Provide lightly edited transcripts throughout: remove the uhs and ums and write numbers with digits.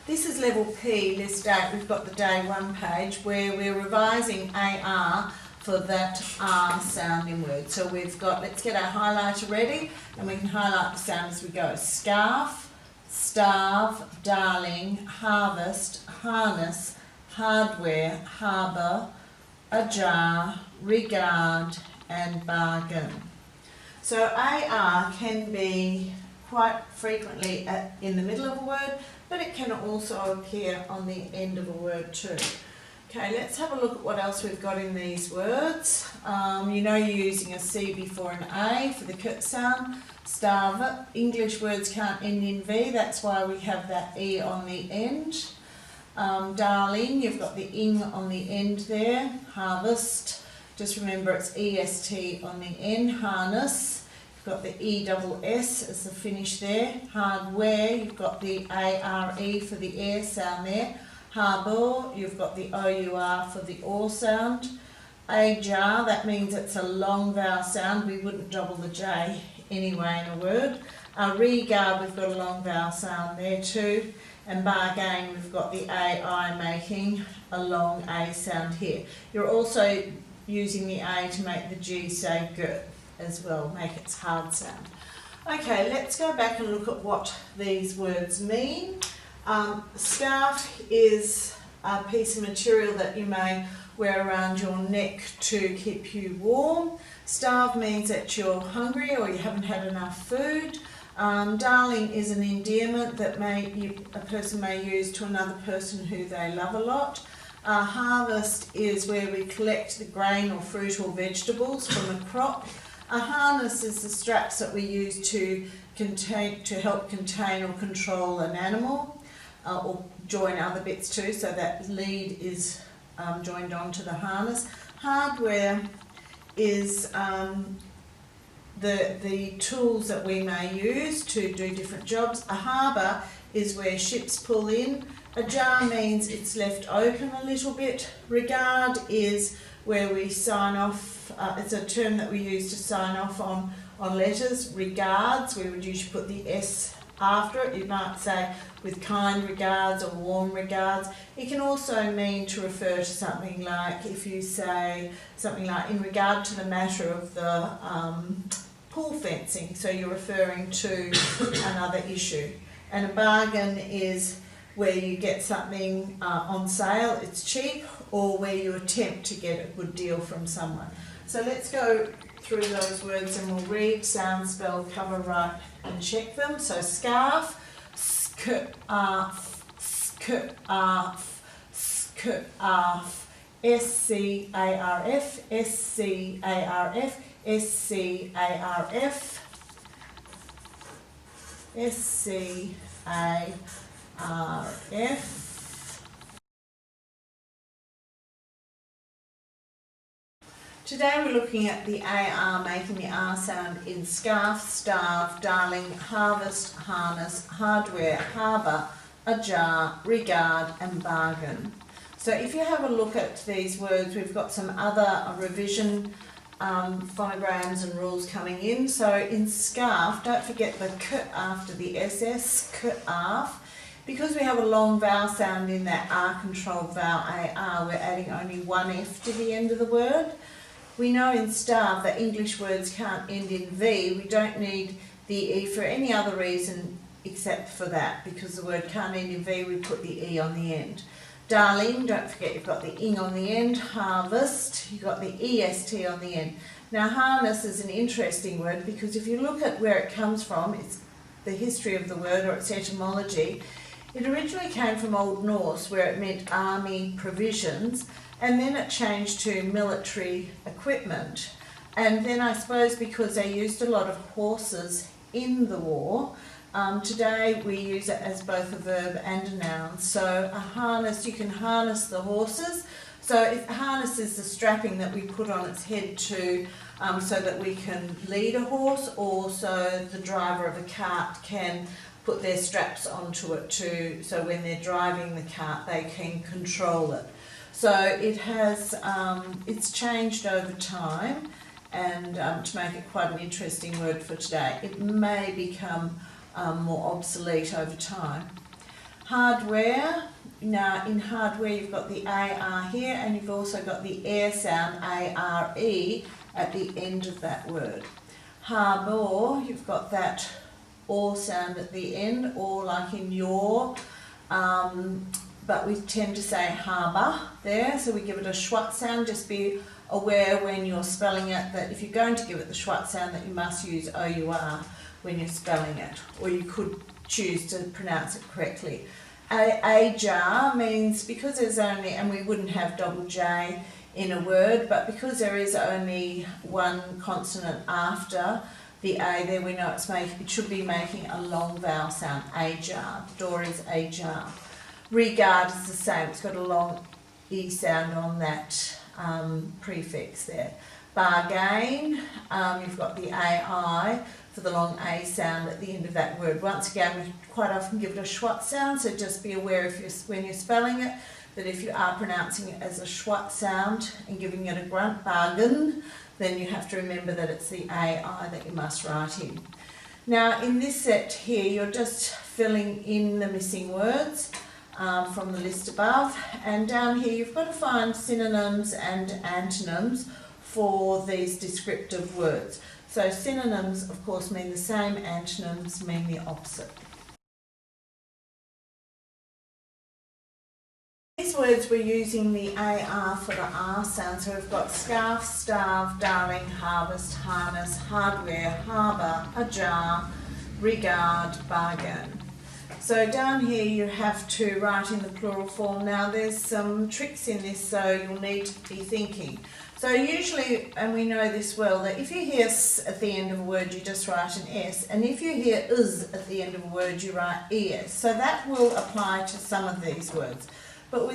This is level P, list 8. We've got the day 1 page where we're revising AR for that R sound in words. So we've got, let's get our highlighter ready and we can highlight the sound as we go. Scarf, starve, darling, harvest, harness, hardware, harbour, ajar, regard and bargain. So AR can be quite frequently in the middle of a word, but it can also appear on the end of a word too. Okay, let's have a look at what else we've got in these words. You know you're using a C before an A for the k sound. Starve, English words can't end in V, that's why we have that E on the end. Darling, you've got the ing on the end there. Harvest, just remember it's EST on the end. Harness, you've got the ESS as the finish there. Hardware, you've got the ARE for the air sound there. Harbour, you've got the OUR for the OR sound. Ajar, that means it's a long vowel sound. We wouldn't double the J anyway in a word. Regard, we've got a long vowel sound there too. And bargain, we've got the AI making a long A sound here. You're also using the A to make the G say G as well, make its hard sound. Okay, let's go back and look at what these words mean. Scarf is a piece of material that you may wear around your neck to keep you warm. Starve means that you're hungry or you haven't had enough food. Darling is an endearment that a person may use to another person who they love a lot. Harvest is where we collect the grain or fruit or vegetables from a crop. A harness is the straps that we use to help contain or control an animal. Or join other bits too, so that lead is joined onto the harness. Hardware is the tools that we may use to do different jobs. A harbour is where ships pull in. Ajar means it's left open a little bit. Regard is where we sign off, it's a term that we use to sign off on letters. Regards, we would usually put the S after it. You might say with kind regards or warm regards. It can also mean to refer to something like, if you say something like in regard to the matter of the pool fencing, so you're referring to another issue. And a bargain is where you get something on sale, it's cheap, or where you attempt to get a good deal from someone. So let's go through those words and we'll read, sound, spell, cover, write and check them. So scarf, scarf, scarf, scarf, S-C-A-R-F, S-C-A-R-F, S-C-A-R-F, S-C-A-R-F. Today we're looking at the AR making the R sound in scarf, starve, darling, harvest, harness, hardware, harbour, ajar, regard and bargain. So if you have a look at these words, we've got some other revision phonograms and rules coming in. So in scarf, don't forget the k after the SS, scarf. Because we have a long vowel sound in that R-controlled vowel AR, we're adding only one F to the end of the word. We know in starve that English words can't end in V. We don't need the E for any other reason except for that. Because the word can't end in V, we put the E on the end. Darling, don't forget you've got the ing on the end. Harvest, you've got the EST on the end. Now harness is an interesting word because if you look at where it comes from, it's the history of the word or its etymology. It originally came from Old Norse where it meant army provisions, and then it changed to military equipment. And then I suppose because they used a lot of horses in the war, today we use it as both a verb and a noun. So a harness, you can harness the horses. So a harness is the strapping that we put on its head to so that we can lead a horse, or so the driver of a cart can put their straps onto it too, so when they're driving the cart they can control it. So it has, it's changed over time, and to make it quite an interesting word for today, it may become more obsolete over time. Hardware. Now in hardware you've got the AR here, and you've also got the air sound ARE at the end of that word. Harbour, you've got that or sound at the end, or like in your, but we tend to say harbour there, so we give it a schwat sound. Just be aware when you're spelling it that if you're going to give it the schwat sound that you must use OUR when you're spelling it, or you could choose to pronounce it correctly. Ajar means, because there's only, and we wouldn't have double J in a word, but because there is only one consonant after the A there, we know it should be making a long vowel sound. Ajar. Door is ajar. Regard is the same. It's got a long E sound on that prefix there. Bargain, you've got the AI for the long A sound at the end of that word. Once again, we quite often give it a schwat sound, so just be aware when you're spelling it, that if you are pronouncing it as a schwat sound and giving it a grunt, bargain, then you have to remember that it's the AI that you must write in. Now in this set here, you're just filling in the missing words from the list above, and down here you've got to find synonyms and antonyms for these descriptive words. So synonyms, of course, mean the same, antonyms mean the opposite. These words we're using the AR for the R sound, so we've got scarf, starve, darling, harvest, harness, hardware, harbour, ajar, regard, bargain. So down here you have to write in the plural form. Now there's some tricks in this, so you'll need to be thinking. So usually, and we know this well, that if you hear S at the end of a word, you just write an S, and if you hear IS at the end of a word, you write ES. So that will apply to some of these words. But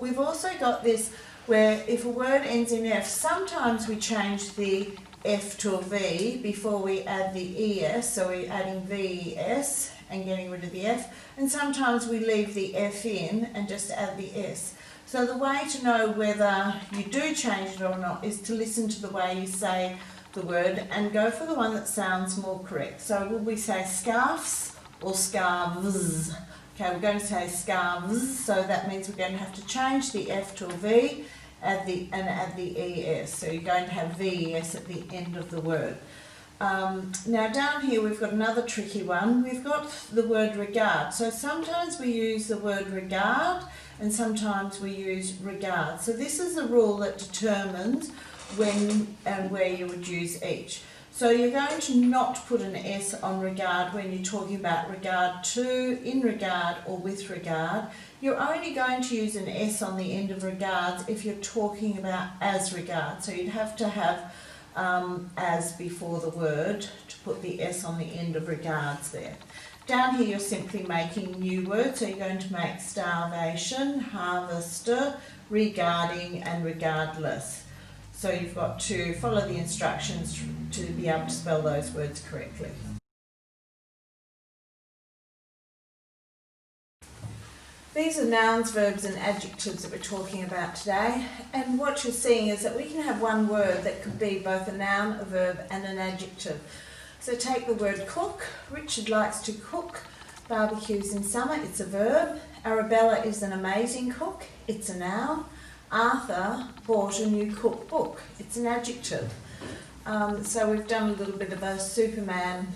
we've also got this where if a word ends in F, sometimes we change the F to a V before we add the ES, so we're adding VES and getting rid of the F, and sometimes we leave the F in and just add the S. So the way to know whether you do change it or not is to listen to the way you say the word and go for the one that sounds more correct. So will we say scarves or scarves? Okay, we're going to say scarves, so that means we're going to have to change the F to a V add the ES. So you're going to have VES at the end of the word. Now down here we've got another tricky one. We've got the word regard. So sometimes we use the word regard and sometimes we use regard. So this is the rule that determines when and where you would use each. So you're going to not put an S on regard when you're talking about regard to, in regard or with regard. You're only going to use an S on the end of regards if you're talking about as regard. So you'd have to have as before the word to put the S on the end of regards there. Down here you're simply making new words, so you're going to make starvation, harvester, regarding and regardless. So you've got to follow the instructions to be able to spell those words correctly. These are nouns, verbs and adjectives that we're talking about today, and what you're seeing is that we can have one word that could be both a noun, a verb and an adjective. So take the word cook. Richard likes to cook barbecues in summer, it's a verb. Arabella is an amazing cook, it's a noun. Arthur bought a new cookbook, it's an adjective. So we've done a little bit of a Superman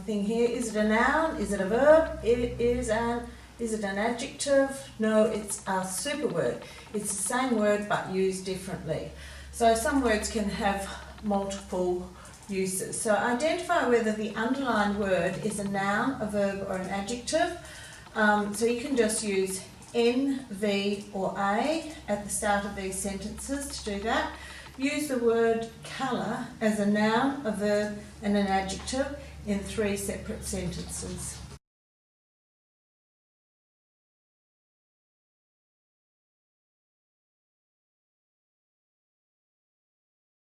thing here. Is it a noun? Is it a verb? Is it an adjective? No, it's a super word. It's the same word but used differently. So some words can have multiple uses. So identify whether the underlined word is a noun, a verb or an adjective. So you can just use N, V or A at the start of these sentences to do that. Use the word colour as a noun, a verb and an adjective in 3 separate sentences.